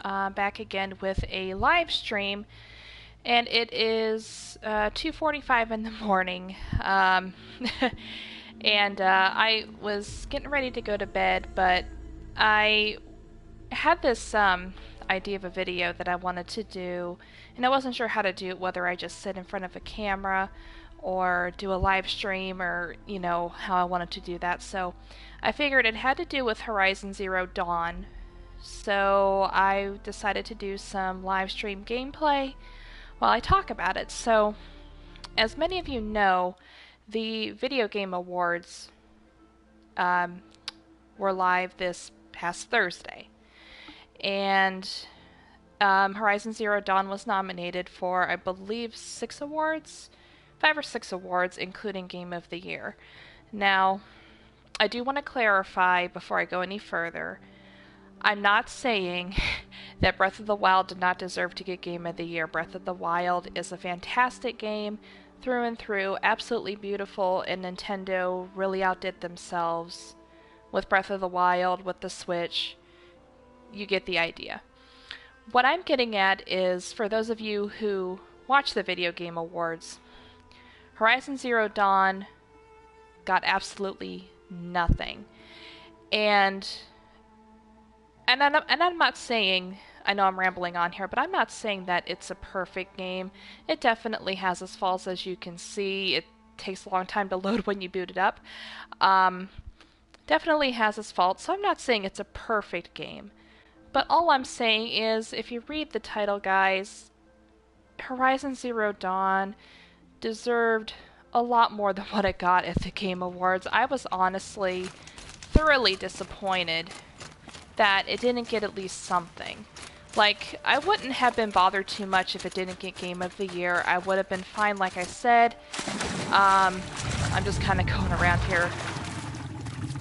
back again with a live stream, and it is 2:45 in the morning. And I was getting ready to go to bed, but I had this idea of a video that I wanted to do, and I wasn't sure how to do it, whether I just sit in front of a camera or do a live stream, or how I wanted to do that. So I figured it had to do with Horizon Zero Dawn. So I decided to do some live stream gameplay while I talk about it. So, as many of you know, the Video Game Awards were live this past Thursday. And Horizon Zero Dawn was nominated for, I believe, 5 or 6 awards, including Game of the Year. Now, I do want to clarify before I go any further, I'm not saying that Breath of the Wild did not deserve to get Game of the Year. Breath of the Wild is a fantastic game through and through, absolutely beautiful, and Nintendo really outdid themselves with Breath of the Wild, with the Switch. You get the idea. What I'm getting at is, for those of you who watch the Video Game Awards, Horizon Zero Dawn got absolutely nothing. And I'm not saying, I know I'm rambling on here, but I'm not saying that it's a perfect game. It definitely has its faults, as you can see. It takes a long time to load when you boot it up. Definitely has its faults, so I'm not saying it's a perfect game. But all I'm saying is, if you read the title, guys, Horizon Zero Dawn deserved a lot more than what it got at the Game Awards. I was honestly thoroughly disappointed that it didn't get at least something. Like, I wouldn't have been bothered too much if it didn't get Game of the Year. I would have been fine, like I said. I'm just kind of going around here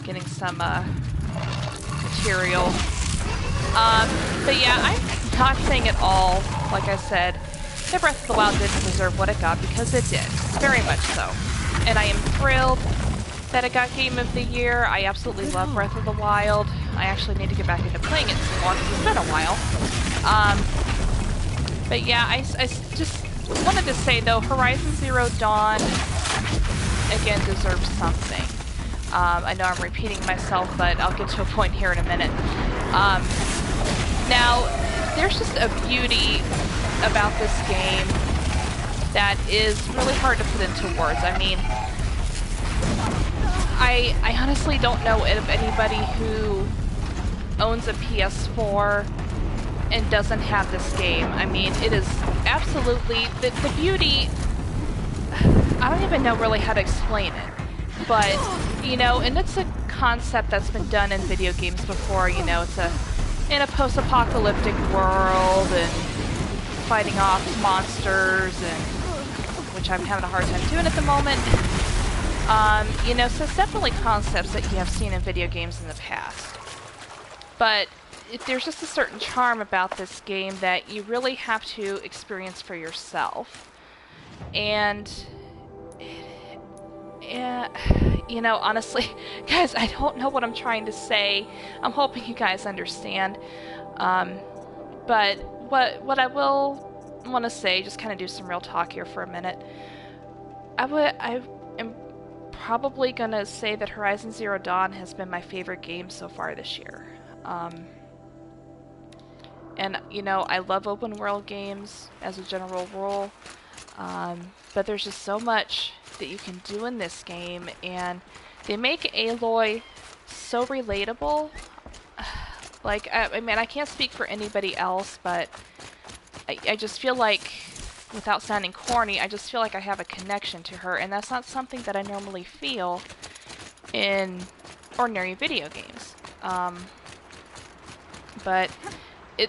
getting some material. But yeah, I'm not saying at all, like I said, that Breath of the Wild didn't deserve what it got, because it did. Very much so. And I am thrilled that it got Game of the Year. I absolutely love Breath of the Wild. I actually need to get back into playing it some more, because it's been a while. But yeah, I just wanted to say, though, Horizon Zero Dawn, again, deserves something. I know I'm repeating myself, but I'll get to a point here in a minute. Now, there's just a beauty about this game that is really hard to put into words. I mean, I honestly don't know of anybody who owns a PS4 and doesn't have this game. I mean, it is absolutely, the beauty, I don't even know really how to explain it. But, and it's a concept that's been done in video games before, it's in a post-apocalyptic world, and fighting off monsters, and which I'm having a hard time doing at the moment. So it's definitely concepts that you have seen in video games in the past. But there's just a certain charm about this game that you really have to experience for yourself. And honestly, guys, I don't know what I'm trying to say. I'm hoping you guys understand. But what I will want to say, just kind of do some real talk here for a minute. I am probably going to say that Horizon Zero Dawn has been my favorite game so far this year. And, I love open world games as a general rule. But there's just so much that you can do in this game, and they make Aloy so relatable. Like, I mean, I can't speak for anybody else, but I just feel like, without sounding corny, I just feel like I have a connection to her, and that's not something that I normally feel in ordinary video games. But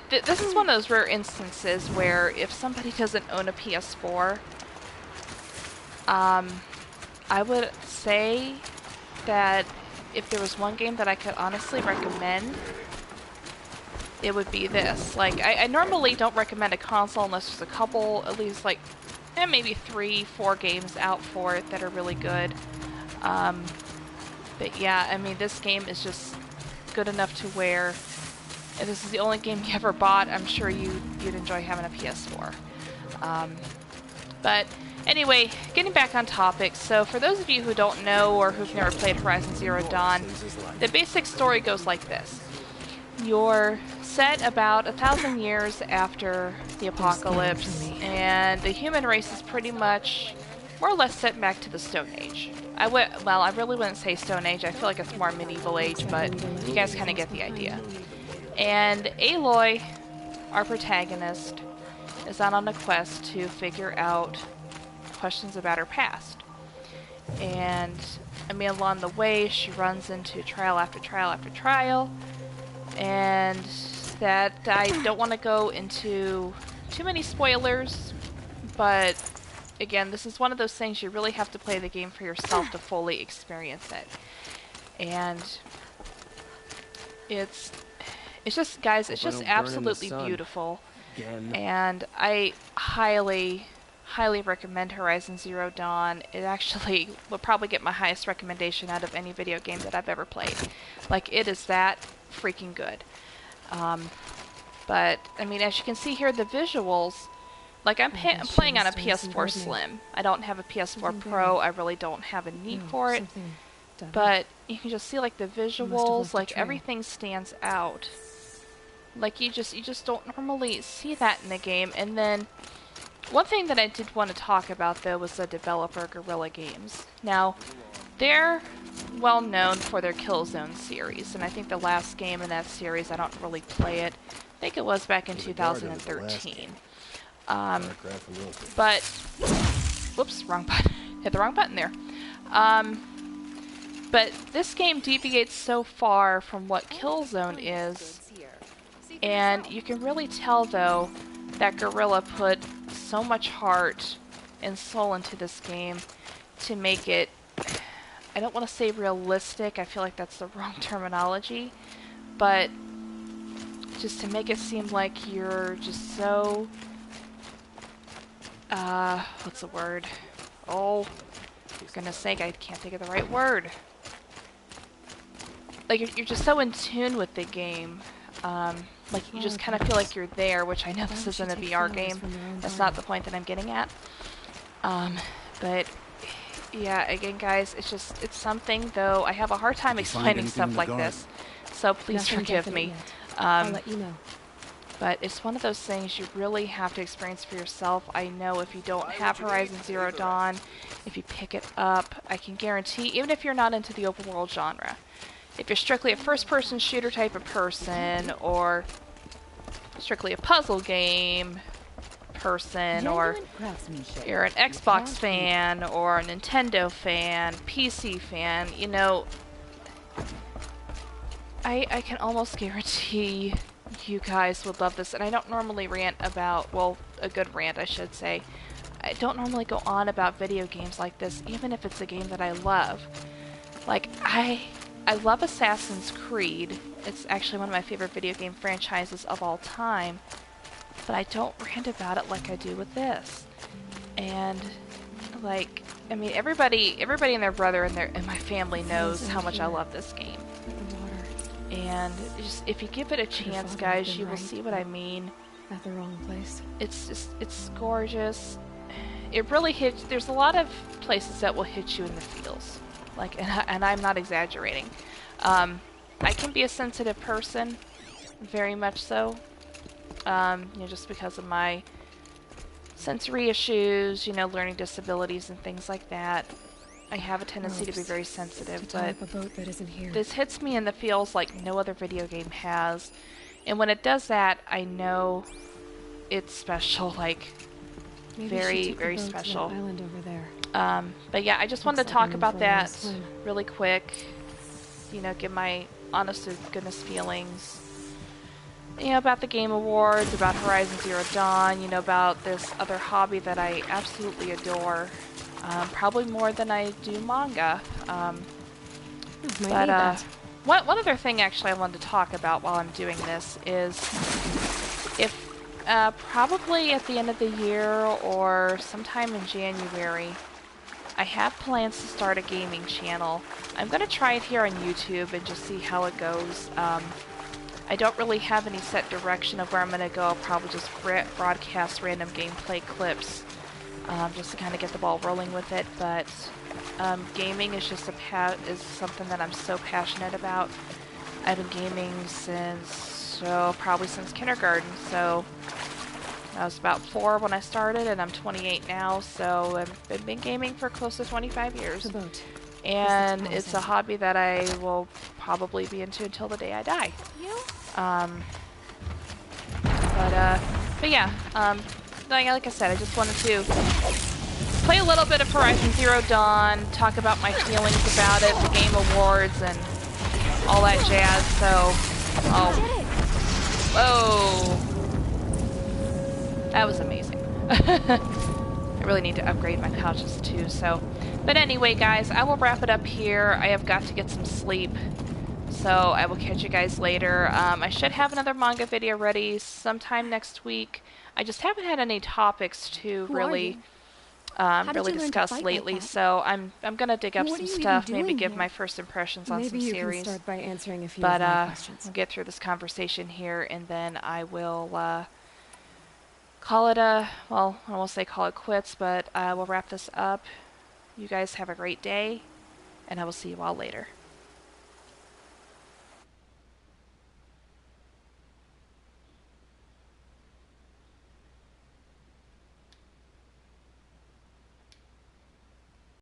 this is one of those rare instances where if somebody doesn't own a PS4, I would say that if there was one game that I could honestly recommend, it would be this. Like, I normally don't recommend a console unless there's a couple, at least like, maybe 3-4 games out for it that are really good. But yeah, I mean, this game is just good enough to where if this is the only game you ever bought, I'm sure you'd enjoy having a PS4. But anyway, getting back on topic, so for those of you who don't know or who've never played Horizon Zero Dawn, the basic story goes like this. You're set about 1,000 years after the apocalypse, and the human race is pretty much more or less set back to the Stone Age. Well, I really wouldn't say Stone Age, I feel like it's more medieval age, but you guys kind of get the idea. And Aloy, our protagonist, is out on a quest to figure out questions about her past. And, I mean, along the way, she runs into trial after trial after trial, and that I don't want to go into too many spoilers, but again, this is one of those things you really have to play the game for yourself to fully experience it. And it's just, guys, it's just absolutely beautiful. And I highly recommend Horizon Zero Dawn. It actually will probably get my highest recommendation out of any video game that I've ever played. Like, it is that freaking good. But, I mean, as you can see here, the visuals, like, I'm playing on a PS4 Slim. I don't have a PS4 Pro. I really don't have a need for it. But you can just see, like, the visuals, like, everything stands out. Like, you just don't normally see that in the game. And then, one thing that I did want to talk about, though, was the developer, Guerrilla Games. Now, they're well known for their Killzone series, and I think the last game in that series, I don't really play it. I think it was back in 2013. But, whoops, wrong button. Hit the wrong button there. But this game deviates so far from what Killzone is, and you can really tell, though, that Guerrilla put so much heart and soul into this game to make it, I don't want to say realistic, I feel like that's the wrong terminology, but just to make it seem like you're just so, what's the word? Oh, for goodness sake, I can't think of the right word. Like, you're just so in tune with the game. Like, you just kind of feel like you're there, which I know this isn't a VR game. That's not the point that I'm getting at. But, yeah, again, guys, it's something, though. I have a hard time explaining stuff like this, so please forgive me. I'll let you know. But it's one of those things you really have to experience for yourself. I know if you don't have Horizon Zero Dawn, if you pick it up, I can guarantee, even if you're not into the open world genre, if you're strictly a first-person shooter type of person, or strictly a puzzle game person, or you're an Xbox fan, or a Nintendo fan, PC fan, you know, I can almost guarantee you guys would love this. And I don't normally rant about, well, a good rant, I should say. I don't normally go on about video games like this, even if it's a game that I love. Like, I love Assassin's Creed. It's actually one of my favorite video game franchises of all time. But I don't rant about it like I do with this. And, like, I mean, everybody and their brother and my family knows how much I love this game. And just, if you give it a chance, guys, you will see what I mean. At the wrong place. It's gorgeous. It really hits. There's a lot of places that will hit you in the feels. Like, and I'm not exaggerating. I can be a sensitive person, very much so. You know, just because of my sensory issues, you know, learning disabilities and things like that. I have a tendency to be very sensitive, but this hits me in the feels like no other video game has. And when it does that, I know it's special, like very, very special. But yeah, I just wanted to talk about that really quick. You know, give my honest to goodness feelings. You know, about the Game Awards, about Horizon Zero Dawn, you know, about this other hobby that I absolutely adore. Probably more than I do manga. One other thing actually I wanted to talk about while I'm doing this is if probably at the end of the year or sometime in January, I have plans to start a gaming channel. I'm going to try it here on YouTube and just see how it goes. I don't really have any set direction of where I'm going to go. I'll probably just broadcast random gameplay clips just to kind of get the ball rolling with it. But gaming is just is something that I'm so passionate about. I've been gaming probably since kindergarten. So I was about 4 when I started, and I'm 28 now. So I've been gaming for close to 25 years. The boat. And it's a hobby that I will probably be into until the day I die. But yeah, like I said, I just wanted to play a little bit of Horizon Zero Dawn, talk about my feelings about it, the Game Awards, and all that jazz. So, whoa, that was amazing. I really need to upgrade my pouches too. So, but anyway, guys, I will wrap it up here. I have got to get some sleep. So I will catch you guys later. I should have another manga video ready sometime next week. I just haven't had any topics to really discuss lately. Like so I'm gonna dig up some stuff, maybe give my first impressions on some series. Maybe you can start by answering a few of my questions. We'll get through this conversation here, and then I will call it I won't say call it quits, but we'll wrap this up. You guys have a great day, and I will see you all later.